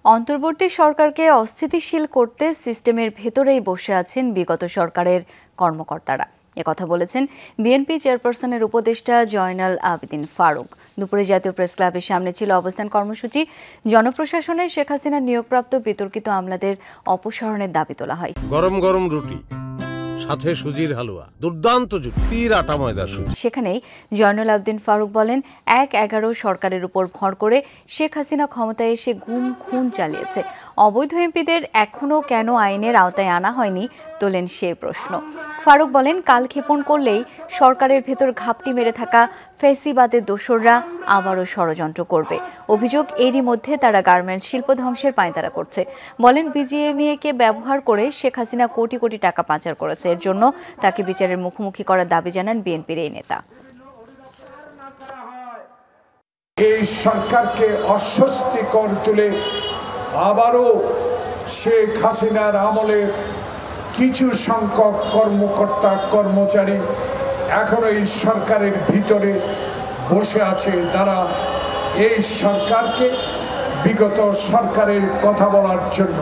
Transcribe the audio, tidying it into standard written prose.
অন্তর্বর্তী সরকারকে অস্থিতিশীল করতে সিস্টেমের ভেতরেই বসে আছেন বিগত সরকারের কর্মকর্তারা। একথা বলেছেন বিএনপি চেয়ারপারসনের উপদেষ্টা জয়নাল আবেদিন ফারুক। দুপুরে জাতীয় প্রেস ক্লাবের সামনে ছিল অবস্থান কর্মসূচি। জনপ্রশাসনে শেখ হাসিনার নিয়োগপ্রাপ্ত বিতর্কিত আমলাদের অপসারণের দাবি তোলা হয়। গরম গরম রুটি, সাথে সুজির হালুয়া, দুর্দান্ত যুক্তির আটা ময়দার সুজি। সেখানেই জয়নাল আবেদিন ফারুক বলেন, ১/১১ সরকারের উপর ভর করে শেখ হাসিনা ক্ষমতায় এসে গুম খুন চালিয়েছে। অবৈধ এমপিদের এখনও কেন আইনের আওতায় আনা হয়নি তোলেন সে প্রশ্ন। ফারুক বলেন, কালক্ষেপণ করলেই সরকারের ভেতর ঘাপটি মেরে থাকা ফ্যাসিবাদের দোসররা আবারও ষড়যন্ত্র করবে। অভিযোগ, এরই মধ্যে তারা গার্মেন্টস শিল্প ধ্বংসের পাঁয়তারা করছে। বলেন, বিজিএমইএকে ব্যবহার করে শেখ হাসিনা কোটি কোটি টাকা পাচার করেছে। এর জন্য তাকে বিচারের মুখোমুখি করার দাবি জানান বিএনপির এই নেতা। এই সরকারকে অস্বস্তিকর তুলে আবারও শেখ হাসিনার আমলে কিছু সংখ্যক কর্মকর্তা কর্মচারী এখনো এই সরকারের ভিতরে বসে আছে, যারা এই সরকারকে বিগত সরকারের কথা বলার জন্য